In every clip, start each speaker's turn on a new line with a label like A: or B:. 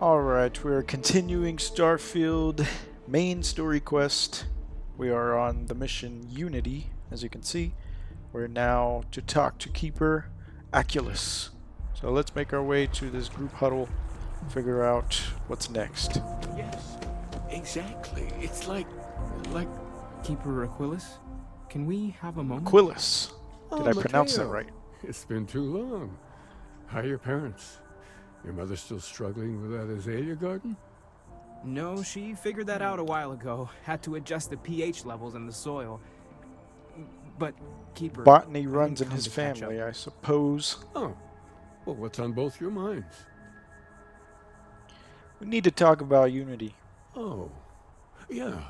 A: Alright, we're continuing Starfield main story quest. We are on the mission Unity, as you can see. We're now to talk to Keeper Aculus. So let's make our way to this group huddle, figure out what's next.
B: Yes, exactly. It's like...
C: Keeper Aquilus, can we have a moment?
A: Aquilus. Did I pronounce that
B: Mateo.
A: right?
B: It's been too long. How are your parents? Your mother still struggling with that azalea garden?
C: No, she figured that out a while ago. Had to adjust the pH levels in the soil. But, Keeper...
A: Botany
C: I
A: runs in
C: didn't come
A: his
C: to catch
A: family,
C: up.
A: I suppose.
B: Oh, well, what's on both your minds?
A: We need to talk about Unity.
B: Oh, yeah.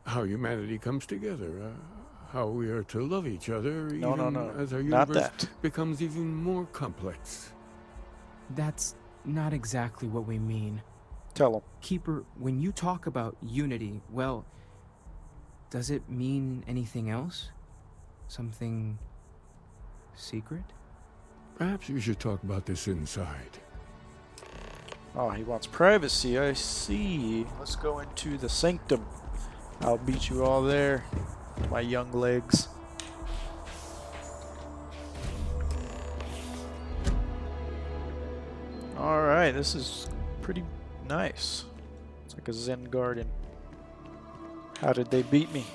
B: How humanity comes together. How we are to love each other
A: No,
B: even
A: no.
B: as our
A: Not
B: universe
A: that.
B: becomes even more complex.
C: That's not exactly what we mean.
A: Tell him.
C: Keeper, when you talk about unity, well, does it mean anything else? Something secret?
B: Perhaps we should talk about this inside.
A: Oh, he wants privacy, I see. Let's go into the sanctum. I'll beat you all there, my young legs. Alright, this is pretty nice. It's like a Zen garden. How did they beat me?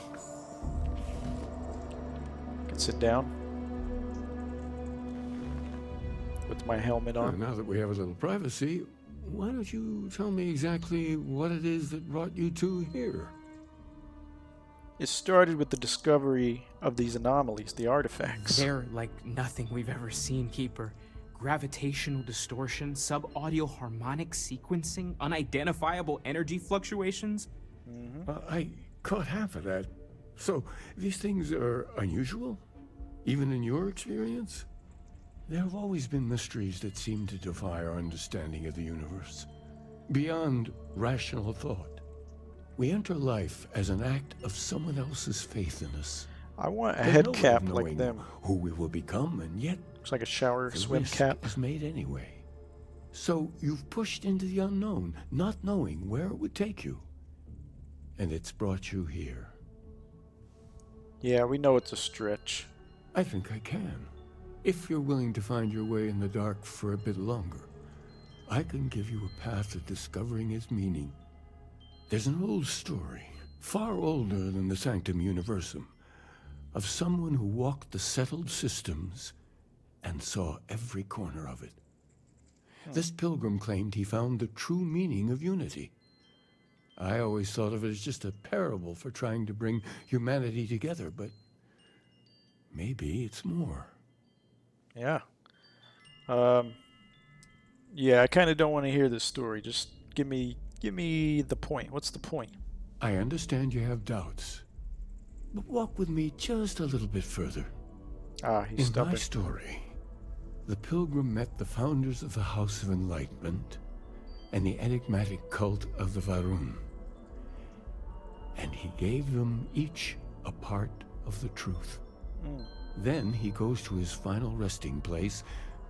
A: I can sit down with my helmet on.
B: Now that we have a little privacy, why don't you tell me exactly what it is that brought you two here?
A: It started with the discovery of these anomalies, the artifacts.
C: They're like nothing we've ever seen, Keeper. Gravitational distortion, sub-audio harmonic sequencing, unidentifiable energy fluctuations.
B: I caught half of that. So, these things are unusual? Even in your experience? There have always been mysteries that seem to defy our understanding of the universe. Beyond rational thought. We enter life as an act of someone else's faith in us.
A: I want a
B: There's
A: head
B: no way
A: cap
B: of
A: like
B: knowing
A: them.
B: who we will become, and yet
A: Looks like a shower
B: the
A: swim
B: risk
A: cap.
B: is made anyway. So you've pushed into the unknown, not knowing where it would take you. And it's brought you here.
A: Yeah, we know it's a stretch.
B: I think I can. If you're willing to find your way in the dark for a bit longer, I can give you a path to discovering its meaning. There's an old story, far older than the Sanctum Universum, of someone who walked the settled systems and saw every corner of it. This pilgrim claimed he found the true meaning of unity. I always thought of it as just a parable for trying to bring humanity together, but maybe it's more.
A: Yeah. Yeah, I kind of don't want to hear this story. Just give me the point. What's the point?
B: I understand you have doubts, but walk with me just a little bit further.
A: Ah, he's
B: In
A: stubborn.
B: my story, the pilgrim met the founders of the House of Enlightenment and the enigmatic cult of the Varun, and he gave them each a part of the truth. Then he goes to his final resting place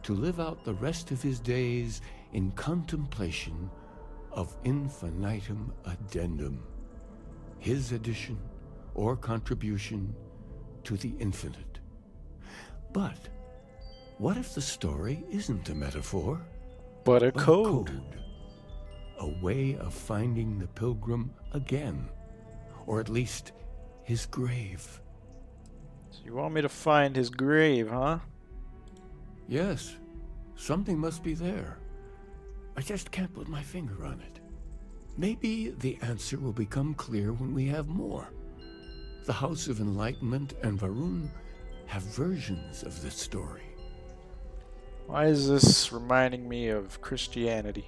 B: to live out the rest of his days in contemplation of infinitum addendum, his addition or contribution to the infinite. But what if the story isn't a metaphor,
A: But a
B: but
A: code.
B: a way of finding the pilgrim again, or at least his grave?
A: So you want me to find his grave, huh?
B: Yes, something must be there. I just can't put my finger on it. Maybe the answer will become clear when we have more. The House of Enlightenment and Varun have versions of this story.
A: Why is this reminding me of Christianity?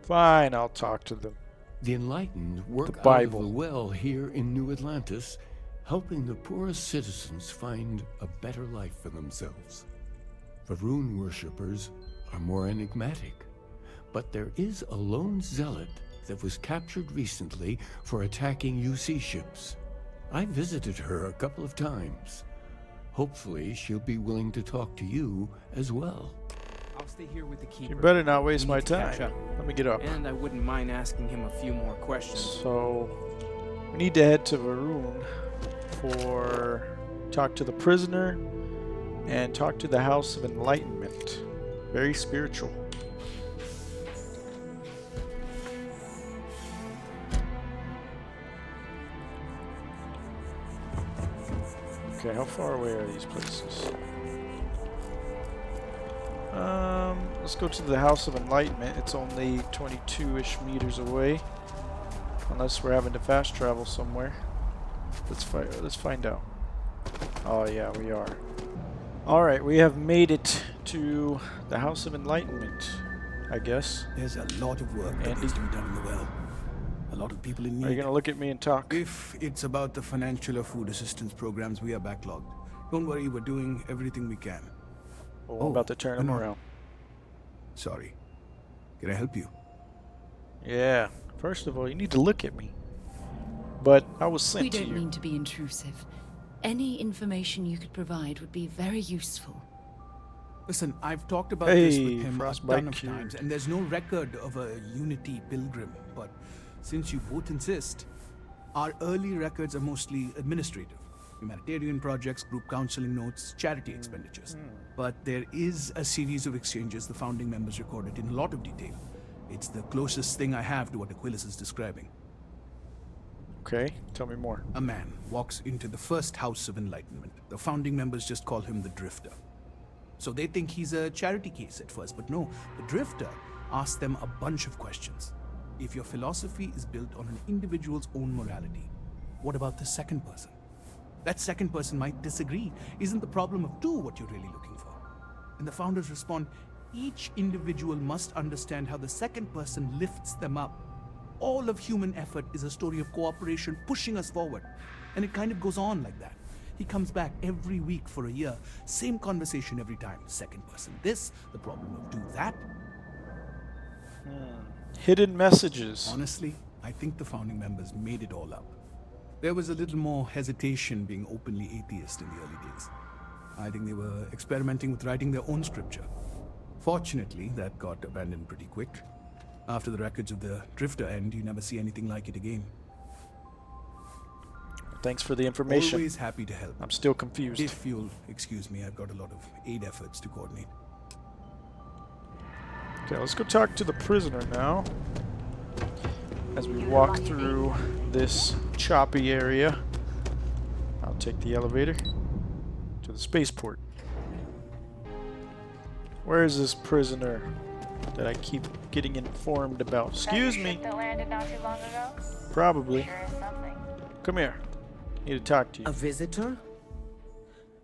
A: Fine, I'll talk to them.
B: The Enlightened work
A: The
B: out of
A: Bible.
B: the well here in New Atlantis, helping the poorest citizens find a better life for themselves. Varun worshippers are more enigmatic, but there is a lone zealot that was captured recently for attacking UC ships. I visited her a couple of times. Hopefully she'll be willing to talk to you as well.
C: I'll stay here with the keeper.
A: You better not waste
C: We
A: my
C: need to catch
A: time.
C: up.
A: Let me get up.
C: And I wouldn't mind asking him a few more questions.
A: So, we need to head to Varun for talk to the prisoner and talk to the House of Enlightenment. Very spiritual. Okay, how far away are these places? Let's go to the House of Enlightenment. It's only 22-ish meters away. Unless we're having to fast travel somewhere. Let's find out. Oh yeah, we are. Alright, we have made it to the House of Enlightenment, I guess.
D: There's a lot of work that needs to be done in the well. A lot of people in need.
A: Are you gonna look at me and talk?
D: If it's about the financial or food assistance programs, we are backlogged. Don't worry, we're doing everything we can.
A: Well, I'm about to turn them
D: no.
A: around.
D: Sorry. Can I help you?
A: Yeah. First of all, you need to look at me. But I was sent
E: We
A: to
E: don't
A: you.
E: mean to be intrusive. Any information you could provide would be very useful.
D: Listen, I've talked about this
A: Hey,
D: with him a
A: Frostbite
D: ton of
A: cured.
D: times, and there's no record of a Unity pilgrim. But since you both insist, our early records are mostly administrative. Humanitarian projects, group counseling notes, charity expenditures. But there is a series of exchanges the founding members recorded in a lot of detail. It's the closest thing I have to what Aquilus is describing.
A: Okay, tell me more.
D: A man walks into the first House of Enlightenment. The founding members just call him the Drifter. So they think he's a charity case at first, but no, the Drifter asks them a bunch of questions. If your philosophy is built on an individual's own morality, what about the second person? That second person might disagree. Isn't the problem of two what you're really looking for? And the founders respond, each individual must understand how the second person lifts them up. All of human effort is a story of cooperation pushing us forward. And it kind of goes on like that. He comes back every week for a year. Same conversation every time. Second person this, the problem of do that.
A: Hidden messages.
D: Honestly, I think the founding members made it all up. There was a little more hesitation being openly atheist in the early days. I think they were experimenting with writing their own scripture. Fortunately, that got abandoned pretty quick. After the records of the Drifter end, you never see anything like it again.
A: Thanks for the information.
D: Always happy to help.
A: I'm still confused.
D: If you'll excuse me, I've got a lot of aid efforts to coordinate.
A: Okay, let's go talk to the prisoner now. As we walk through this choppy area. I'll take the elevator to the spaceport. Where is this prisoner that I keep getting informed about? Excuse me.
F: That landed not too long ago?
A: Probably.
F: Sure is something.
A: Come here. Need to talk to you.
G: A visitor?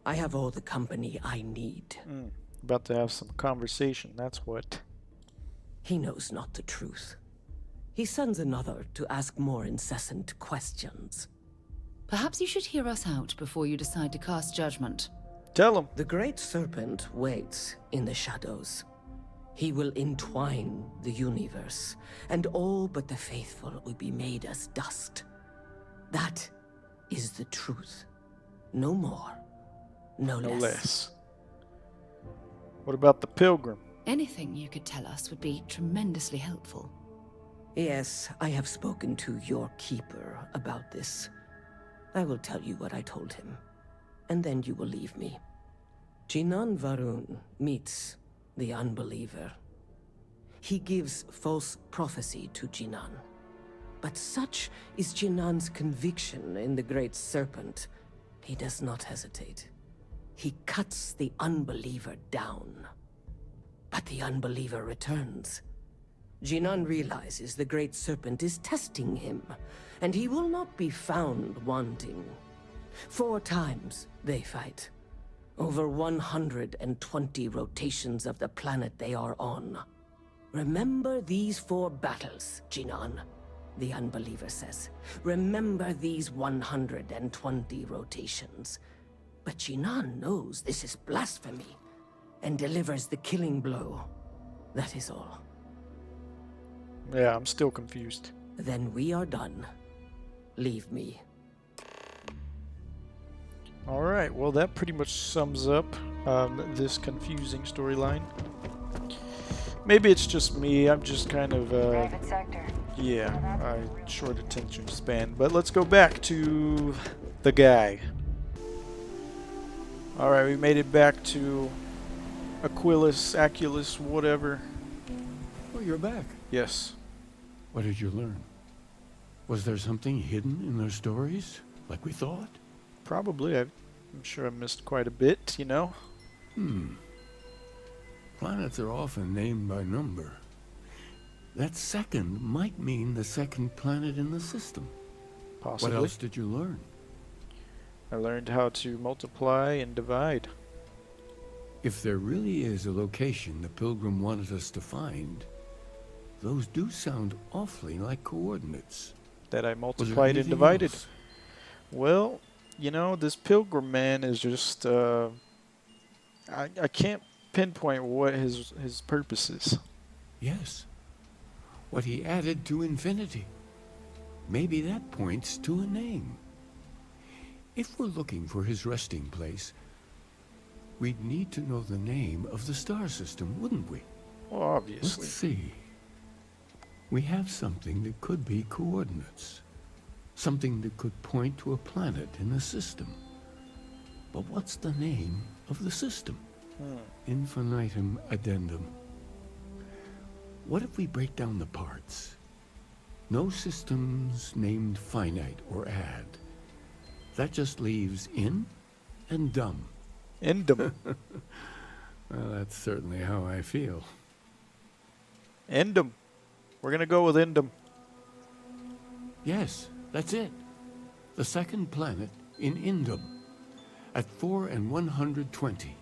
G: I have all the company I need.
A: About to have some conversation, that's what.
G: He knows not the truth. He sends another to ask more incessant questions.
E: Perhaps you should hear us out before you decide to cast judgment.
A: Tell him.
G: The Great Serpent waits in the shadows. He will entwine the universe, and all but the faithful will be made as dust. That is the truth. No more, no
A: No
G: less.
A: less. What about the pilgrim?
E: Anything you could tell us would be tremendously helpful.
G: Yes, I have spoken to your keeper about this. I will tell you what I told him, and then you will leave me. Jinan Varun meets the unbeliever. He gives false prophecy to Jinan. But such is Jinan's conviction in the Great Serpent, he does not hesitate. He cuts the unbeliever down. But the unbeliever returns. Jinan realizes the Great Serpent is testing him, and he will not be found wanting. 4 times they fight. Over 120 rotations of the planet they are on. Remember these 4 battles, Jinan, the unbeliever says. Remember these 120 rotations. But Jinan knows this is blasphemy, and delivers the killing blow. That is all.
A: Yeah, I'm still confused.
G: Then we are done. Leave me.
A: Alright, well that pretty much sums up this confusing storyline. Maybe it's just me. I'm just kind of,
F: Private sector.
A: yeah, short attention span. But let's go back to the guy. Alright, we made it back to Aculus, whatever.
B: Oh, you're back.
A: Yes.
B: What did you learn? Was there something hidden in their stories, like we thought?
A: Probably. I'm sure I missed quite a bit, you know?
B: Planets are often named by number. That second might mean the second planet in the system.
A: Possibly.
B: What else did you learn?
A: I learned how to multiply and divide.
B: If there really is a location the Pilgrim wanted us to find, those do sound awfully like coordinates.
A: That I
B: Was there
A: multiplied and
B: anything
A: divided.
B: else?
A: Well, you know, this pilgrim man is just, I can't pinpoint what his purpose is.
B: Yes. What he added to infinity. Maybe that points to a name. If we're looking for his resting place, we'd need to know the name of the star system, wouldn't we?
A: Well, obviously.
B: Let's see. We have something that could be coordinates. Something that could point to a planet in the system. But what's the name of the system? Infinitum addendum. What if we break down the parts? No systems named finite or add. That just leaves in and dumb.
A: Endum.
B: Well, that's certainly how I feel.
A: Endum. We're gonna go with Endum.
B: Yes, that's it. The second planet in Indum. At 4 and 120.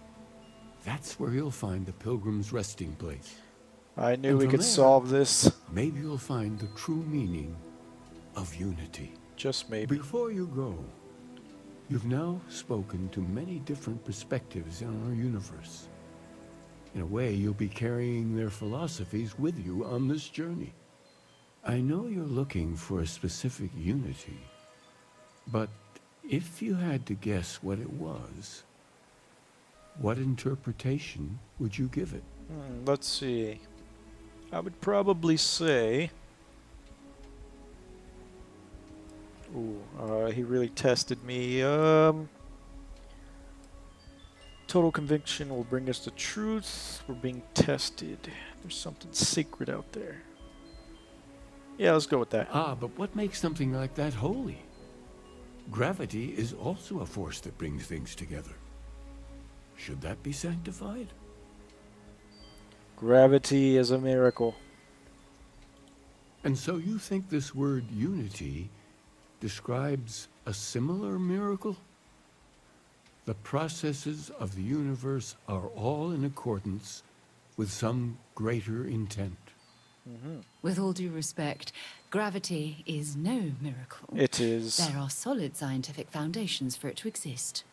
B: That's where you'll find the Pilgrim's resting place.
A: I knew
B: And
A: we
B: from
A: could
B: there-
A: solve this.
B: Maybe you'll find the true meaning of unity.
A: Just maybe.
B: Before you go, you've now spoken to many different perspectives in our universe. In a way, you'll be carrying their philosophies with you on this journey. I know you're looking for a specific unity, but if you had to guess what it was, what interpretation would you give it?
A: Let's see. I would probably say... Ooh, he really tested me. Total conviction will bring us to truth. We're being tested. There's something sacred out there. Yeah, let's go with that.
B: Ah, but what makes something like that holy? Gravity is also a force that brings things together. Should that be sanctified?
A: Gravity is a miracle.
B: And so you think this word unity describes a similar miracle? The processes of the universe are all in accordance with some greater intent.
E: With all due respect, gravity is no miracle.
A: It is.
E: There are solid scientific foundations for it to exist.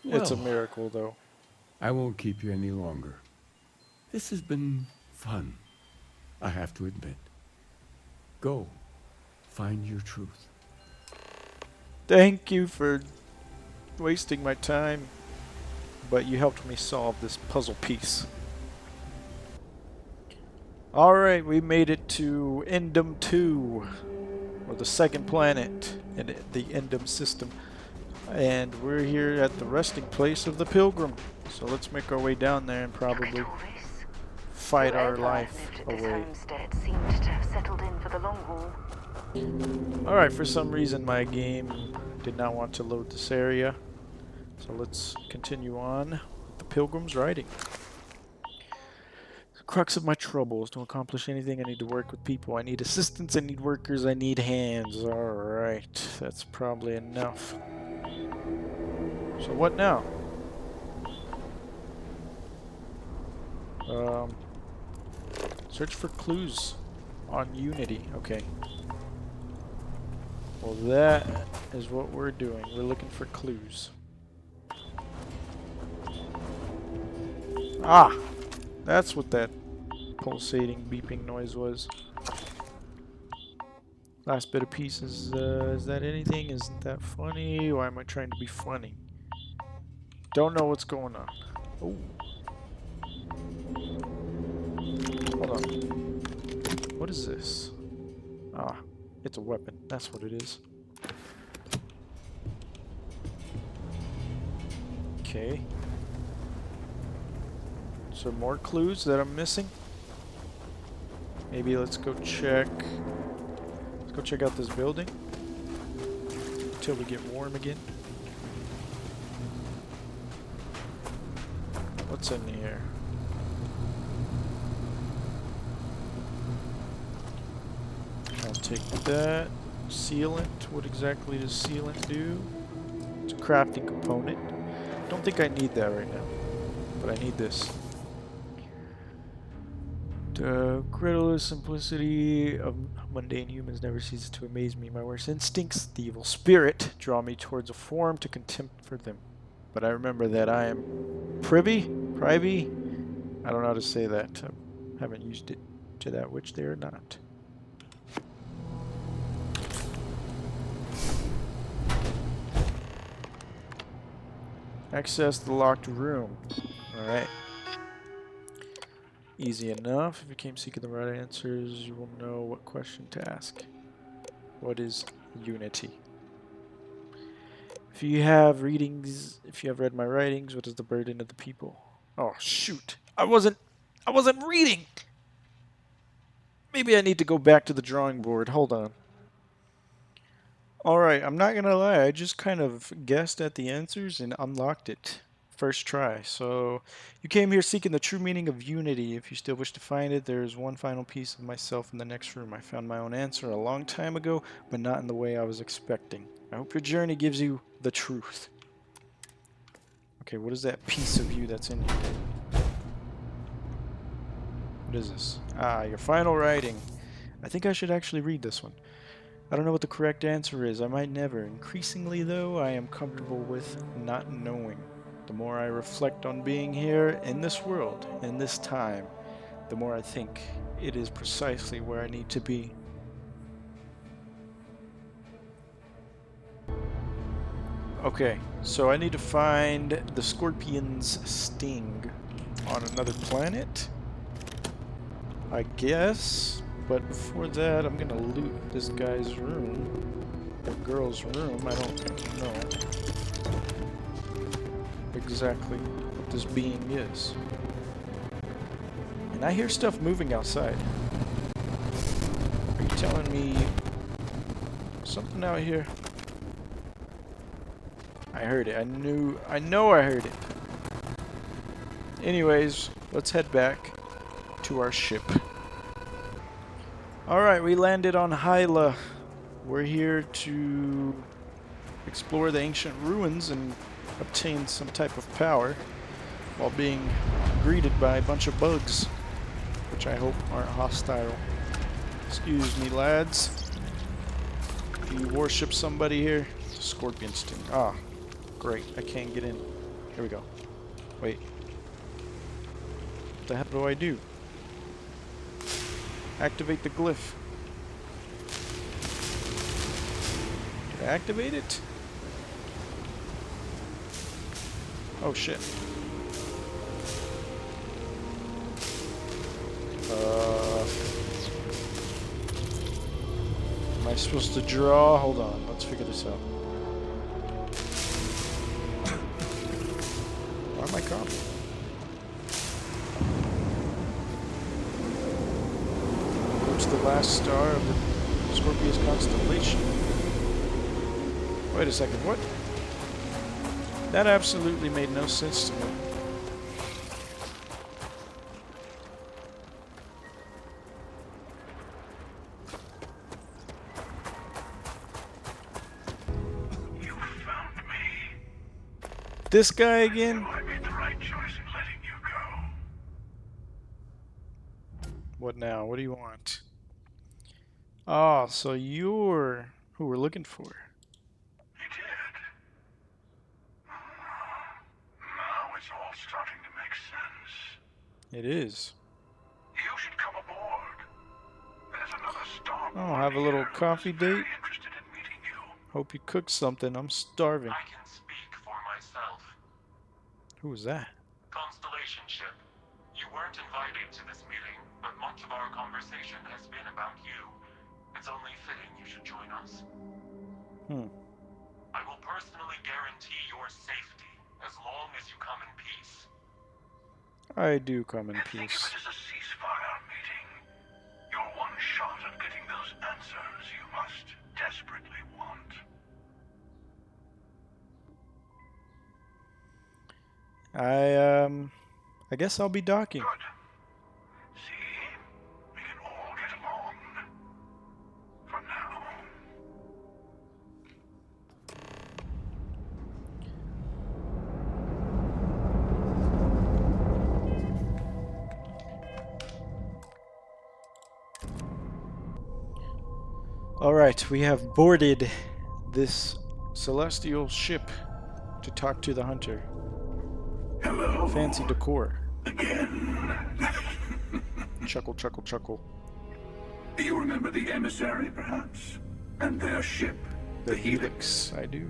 A: It's a
B: Well,
A: miracle, though.
B: I won't keep you any longer. This has been fun, I have to admit. Go, find your truth.
A: Thank you for wasting my time, but you helped me solve this puzzle piece. Alright, we made it to Endum 2, or the second planet in the Endum system. And we're here at the resting place of the Pilgrim. So let's make our way down there and probably fight our life away.
F: Homestead seemed to have settled in for the long haul.
A: Alright, for some reason my game did not want to load this area. So let's continue on with the Pilgrim's writing. The crux of my troubles. To accomplish anything, I need to work with people. I need assistants, I need workers, I need hands. Alright, that's probably enough. So what now? Search for clues on Unity. Okay. Well, that is what we're doing. We're looking for clues. Ah! That's what that pulsating, beeping noise was. Last bit of pieces. Is that anything? Isn't that funny? Why am I trying to be funny? Don't know what's going on. Oh. hold on. What is this? Ah, it's a weapon. That's what it is. Okay. So more clues that I'm missing? Maybe let's go check. Let's go check out this building. Until we get warm again. What's in here? I'll take that. Sealant. What exactly does sealant do? It's a crafting component. Don't think I need that right now. But I need this. The credulous simplicity of mundane humans never ceases to amaze me. My worst instincts, the evil spirit, draw me towards a form to contempt for them. But I remember that I am privy? I don't know how to say that. I haven't used it to that which they are not. Access the locked room. Alright. Easy enough. If you came seeking the right answers, you will know what question to ask. What is unity? If you have read my writings, what is the burden of the people? Oh shoot. I wasn't reading. Maybe I need to go back to the drawing board. Hold on. Alright, I'm not gonna lie, I just kind of guessed at the answers and unlocked it. First try. So, you came here seeking the true meaning of unity. If you still wish to find it, there is one final piece of myself in the next room. I found my own answer a long time ago, but not in the way I was expecting. I hope your journey gives you the truth. Okay, what is that piece of you that's in here? What is this? Ah, your final writing. I think I should actually read this one. I don't know what the correct answer is. I might never. Increasingly, though, I am comfortable with not knowing. The more I reflect on being here in this world, in this time, the more I think it is precisely where I need to be. Okay, so I need to find the scorpion's sting on another planet, I guess. But before that, I'm gonna loot this guy's room, or girl's room. I don't know exactly what this being is. And I hear stuff moving outside. Are you telling me something out here? I heard it. I know I heard it. Anyways, let's head back to our ship. Alright, we landed on Hyla. We're here to explore the ancient ruins and obtain some type of power while being greeted by a bunch of bugs, which I hope aren't hostile. Excuse me, lads. Do you worship somebody here? It's a scorpion sting. Ah, great. I can't get in. Here we go. Wait. What the hell do I do? Activate the glyph. Did I activate it? Oh shit. Am I supposed to draw? Hold on, let's figure this out. Why am I copying? The last star of the Scorpius constellation. Wait a second, what? That absolutely made no sense to me.
H: You found me.
A: This guy again?
H: I made the right choice in letting you go.
A: What now? What do you want? Ah, so you're who we're looking for.
H: You did. Now it's all starting to make sense.
A: It is.
H: You should come aboard. There's another star.
A: Oh, have a little coffee date.
H: Interested in meeting you.
A: Hope you cooked something. I'm starving.
I: I can speak for myself.
A: Who was that?
I: Constellation ship. You weren't invited to this meeting, but much of our conversation has been about you. It's only fitting you should join us. I will personally guarantee your safety as long as you come in peace.
A: I do come in
H: And think of
A: peace.
H: it as a ceasefire meeting. Your one shot at getting those answers you must desperately want.
A: I guess I'll be docking.
H: Good. See? We can all get along. For now.
A: Alright, we have boarded this celestial ship to talk to the hunter.
H: Hello.
A: Fancy decor.
H: Again.
A: Chuckle, chuckle, chuckle.
H: Do you remember the emissary, perhaps? And their ship,
A: The Helix, I do.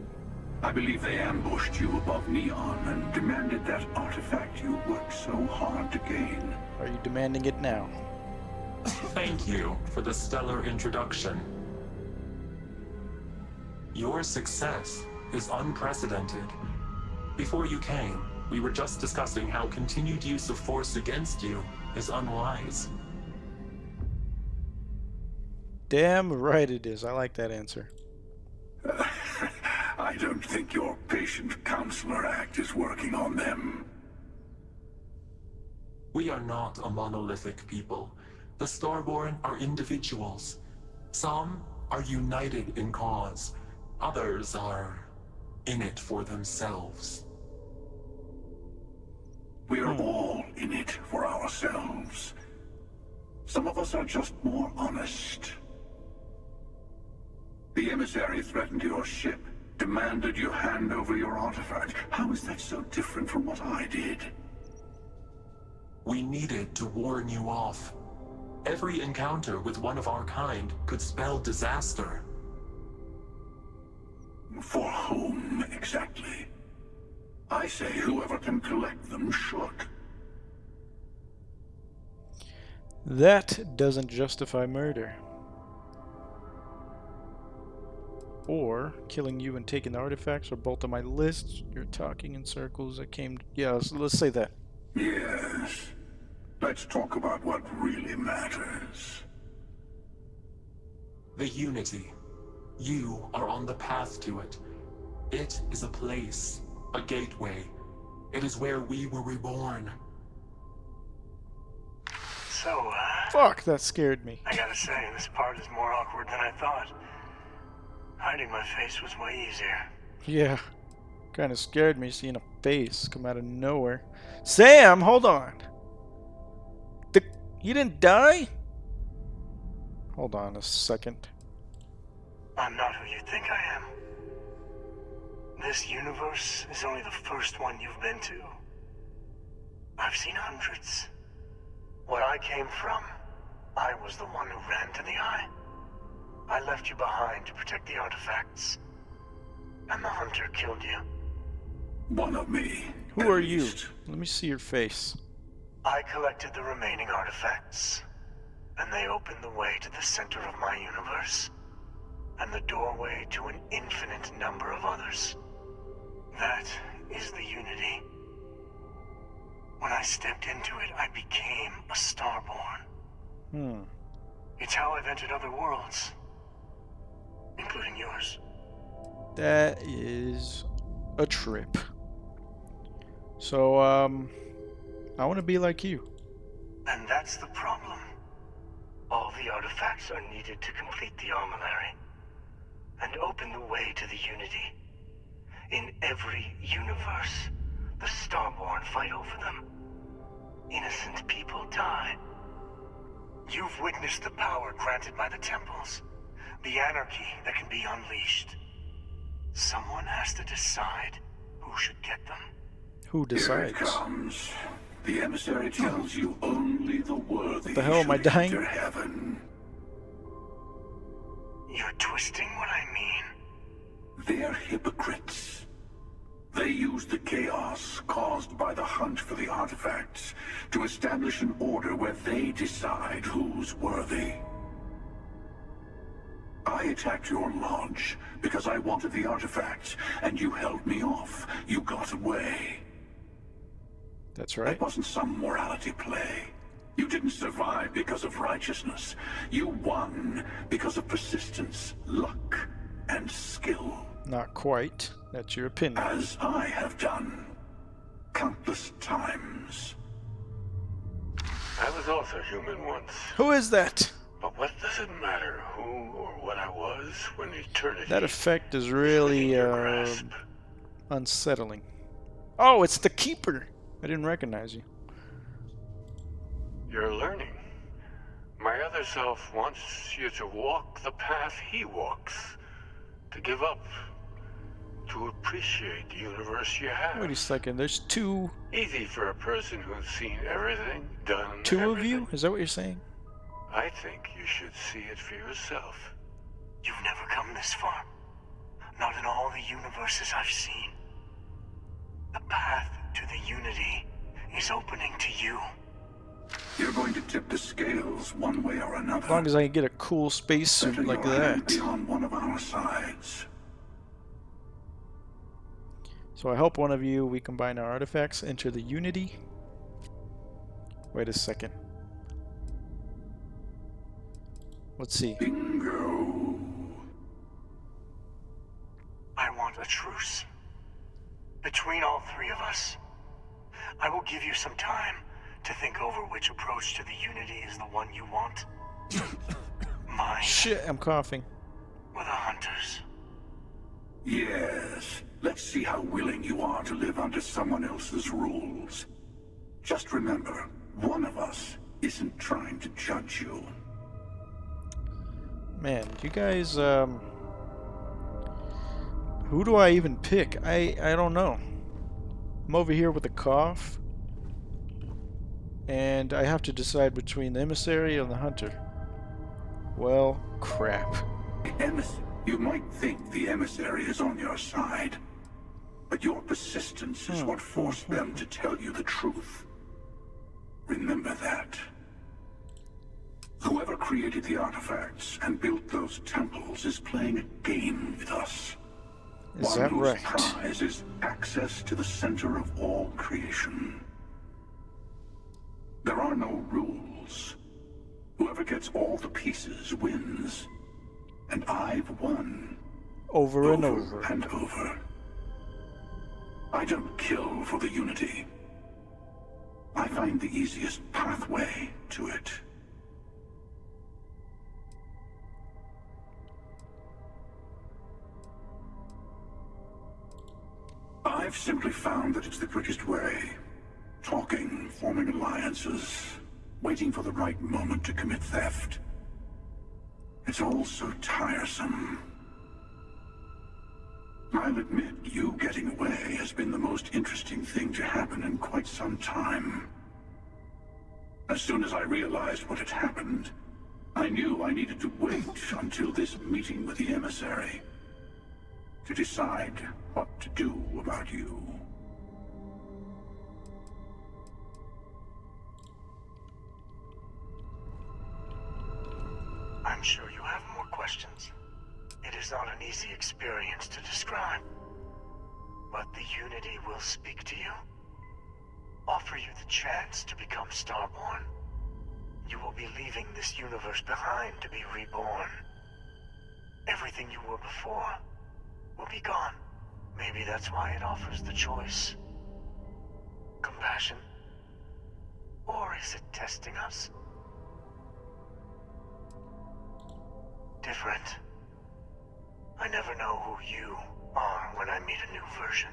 H: I believe they ambushed you above Neon and demanded that artifact you worked so hard to gain.
A: Are you demanding it now?
I: Thank you for the stellar introduction. Your success is unprecedented. Before you came, we were just discussing how continued use of force against you is unwise.
A: Damn right it is. I like that answer.
H: I don't think your patient counselor act is working on them.
I: We are not a monolithic people. The Starborn are individuals. Some are united in cause. Others are in it for themselves.
H: We are all in it for ourselves. Some of us are just more honest. The emissary threatened your ship, demanded you hand over your artifact. How is that so different from what I did?
I: We needed to warn you off. Every encounter with one of our kind could spell disaster.
H: For whom, exactly? I say whoever can collect them should.
A: That doesn't justify murder. Or killing you and taking the artifacts are both on my list. You're talking in circles. I came... Yeah, let's say that.
H: Yes. Let's talk about what really matters.
I: The Unity. You are on the path to it. It is a place, a gateway. It is where we were reborn.
J: So,
A: Fuck, that scared me.
J: I gotta say, this part is more awkward than I thought. Hiding my face was way easier.
A: Yeah. Kind of scared me seeing a face come out of nowhere. Sam, hold on. You didn't die? Hold on a second.
J: I'm not who you think I am. This universe is only the first one you've been to. I've seen hundreds. What I came from, I was the one who ran to the Eye. I left you behind to protect the artifacts. And the hunter killed you.
H: One of me.
A: Who are you? Let me see your face.
J: I collected the remaining artifacts, and they opened the way to the center of my universe, and the doorway to an infinite number of others. That is the Unity. When I stepped into it, I became a Starborn. It's how I've entered other worlds, including yours.
A: That is a trip. So, I want to be like you.
J: And that's the problem. All the artifacts are needed to complete the armillary and open the way to the Unity. In every universe, the Starborn fight over them. Innocent people die. You've witnessed the power granted by the temples, the anarchy that can be unleashed. Someone has to decide who should get them.
A: Who
H: Here it
A: decides?
H: comes. The emissary tells you only the worthy
A: What the hell, am I
H: should
A: dying?
H: enter heaven.
J: You're twisting what I mean.
H: They're hypocrites. They use the chaos caused by the hunt for the artifacts to establish an order where they decide who's worthy. I attacked your lodge because I wanted the artifacts, and you held me off. You got away.
A: That's right.
H: That wasn't some morality play. You didn't survive because of righteousness. You won because of persistence, luck, and skill.
A: Not quite. That's your opinion.
H: As I have done countless times. I was also human once.
A: Who is that?
H: But what does it matter who or what I was when eternity...
A: That effect is really
H: your grasp?
A: unsettling. Oh, it's the Keeper. I didn't recognize you.
H: You're learning. My other self wants you to walk the path he walks. To give up. To appreciate the universe you have.
A: Wait a second, there's two...
H: Easy for a person who's seen everything, done
A: Two
H: everything.
A: of you? Is that what you're saying?
H: I think you should see it for yourself. You've never come this far. Not in all the universes I've seen. The path to the unity is opening to you. You're going to tip the scales one way or another.
A: As long as I can get a cool spacesuit like that.
H: Be on one of our sides.
A: So I help one of you, we combine our artifacts, enter the unity. Wait a second. Let's see.
H: Bingo. I want a truce. Between all three of us. I will give you some time to think over which approach to the unity is the one you want. Mine.
A: Shit, I'm coughing.
H: Or the Hunters. Yes. Let's see how willing you are to live under someone else's rules. Just remember, one of us isn't trying to judge you.
A: Man, you guys, who do I even pick? I don't know. I'm over here with a cough. And I have to decide between the emissary and the hunter. Well, crap.
H: You might think the emissary is on your side. But your persistence is what forced them to tell you the truth. Remember that. Whoever created the artifacts and built those temples is playing a game with us.
A: Is that
H: One whose
A: right?
H: prize is access to the center of all creation. There are no rules. Whoever gets all the pieces wins. And I've won.
A: Over and over.
H: And over. I don't kill for the unity. I find the easiest pathway to it. I've simply found that it's the quickest way. Talking, forming alliances, waiting for the right moment to commit theft. It's all so tiresome. I'll admit, you getting away has been the most interesting thing to happen in quite some time. As soon as I realized what had happened, I knew I needed to wait until this meeting with the emissary to decide what to do about you. I'm sure you have more questions. It is not an easy experience to describe. But the Unity will speak to you. Offer you the chance to become Starborn. You will be leaving this universe behind to be reborn. Everything you were before will be gone. Maybe that's why it offers the choice. Compassion? Or is it testing us? Different. I never know who you are when I meet a new version.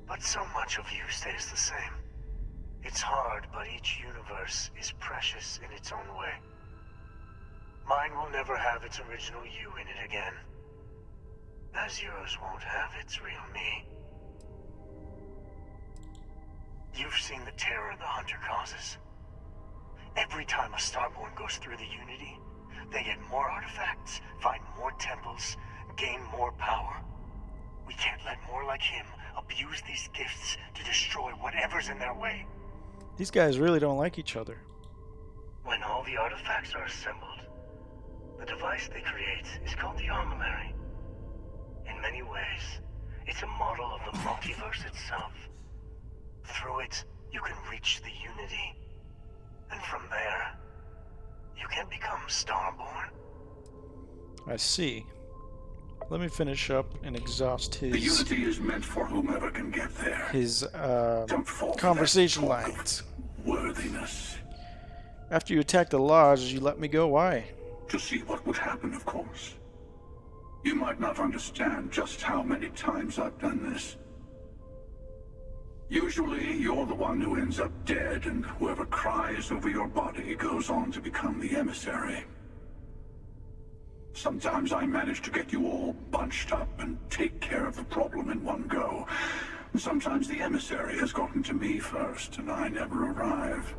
H: But so much of you stays the same. It's hard, but each universe is precious in its own way. Mine will never have its original you in it again. As yours won't have its real me. You've seen the terror the Hunter causes. Every time a Starborn goes through the Unity, they get more artifacts, find more temples, gain more power.
J: We can't let more like him abuse these gifts to destroy whatever's in their way.
A: These guys really don't like each other.
J: When all the artifacts are assembled, the device they create is called the Armillary. In many ways, it's a model of the multiverse itself. Through it, you can reach the Unity. And from there, you can become Starborn.
A: I see. Let me finish up and exhaust
K: The Unity is meant for whomever can get there.
A: his
K: Don't fall for
A: conversation
K: that talk of
A: lines.
K: worthiness.
A: After you attacked the lodge, you let me go. Why?
K: To see what would happen, of course. You might not understand just how many times I've done this. Usually, you're the one who ends up dead, and whoever cries over your body goes on to become the emissary. Sometimes I manage to get you all bunched up and take care of the problem in one go. Sometimes the emissary has gotten to me first, and I never arrive.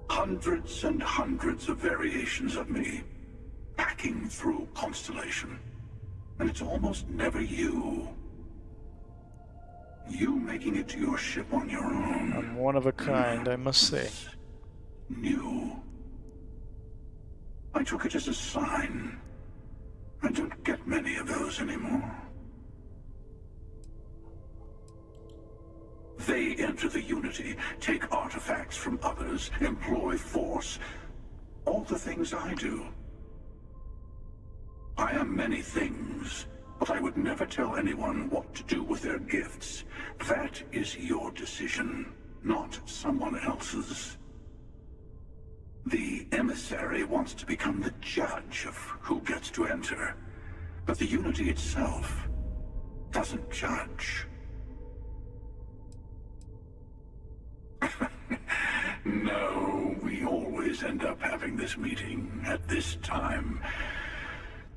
K: Hundreds and hundreds of variations of me, packing through Constellation. And it's almost never you. You making it to your ship on your own.
A: I'm one of a kind, I must say.
K: New. I took it as a sign. I don't get many of those anymore. They enter the Unity, take artifacts from others, employ force. All the things I do. I am many things, but I would never tell anyone what to do with their gifts. That is your decision, not someone else's. The emissary wants to become the judge of who gets to enter, but the Unity itself doesn't judge. No, we always end up having this meeting at this time.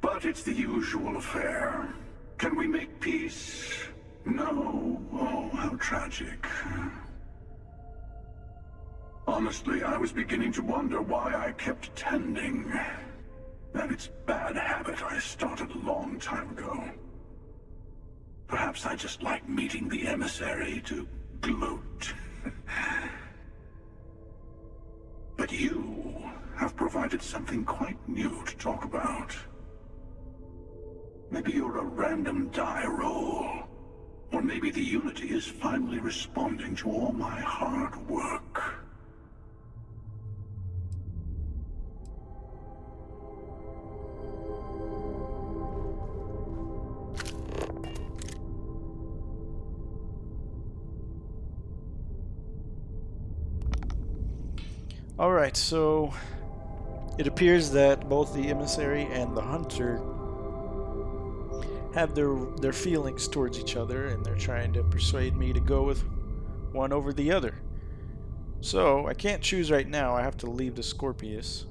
K: But it's the usual affair. Can we make peace? No. Oh, how tragic. Honestly, I was beginning to wonder why I kept tending. That it's bad habit I started a long time ago. Perhaps I just like meeting the emissary to gloat. But you have provided something quite new to talk about. Maybe you're a random die roll. Or maybe the Unity is finally responding to all my hard work.
A: Alright, so it appears that both the emissary and the hunter have their feelings towards each other, and they're trying to persuade me to go with one over the other. So I can't choose right now. I have to leave the Scorpius.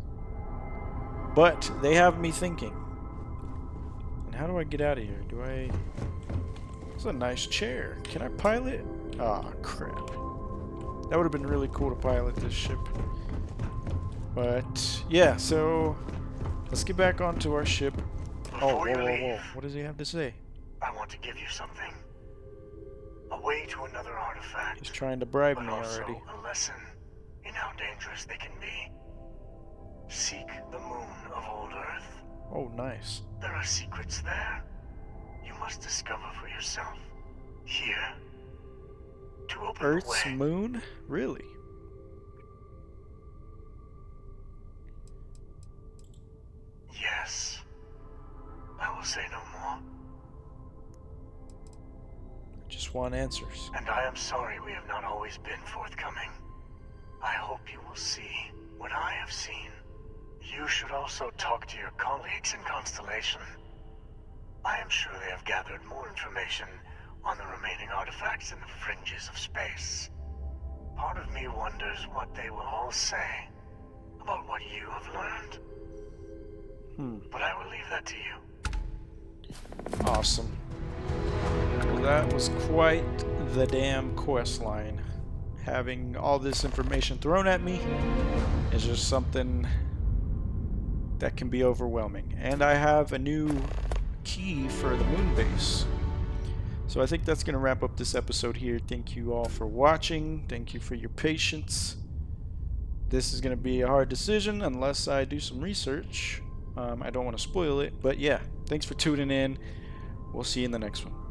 A: But they have me thinking. And how do I get out of here? Do I... It's a nice chair. Can I pilot? Ah, crap. That would have been really cool to pilot this ship. But, yeah, so... Let's get back onto our ship. Oh, whoa, whoa, whoa. What does he have to say?
J: I want to give you something. A way to another artifact.
A: He's trying to bribe me
J: but also
A: already.
J: a lesson in how dangerous they can be. Seek the moon of old Earth.
A: Oh, nice.
J: There are secrets there. You must discover for yourself. Here. To open
A: Earth's
J: the way.
A: moon? Really?
J: Yes. I will say no more.
A: I just want answers.
J: And I am sorry we have not always been forthcoming. I hope you will see what I have seen. You should also talk to your colleagues in Constellation. I am sure they have gathered more information on the remaining artifacts in the fringes of space. Part of me wonders what they will all say about what you have learned. But I will leave that to you.
A: Awesome. Well, that was quite the damn quest line. Having all this information thrown at me is just something that can be overwhelming. And I have a new key for the moon base. So I think that's going to wrap up this episode here. Thank you all for watching. Thank you for your patience. This is going to be a hard decision unless I do some research. I don't want to spoil it, but yeah, thanks for tuning in. We'll see you in the next one.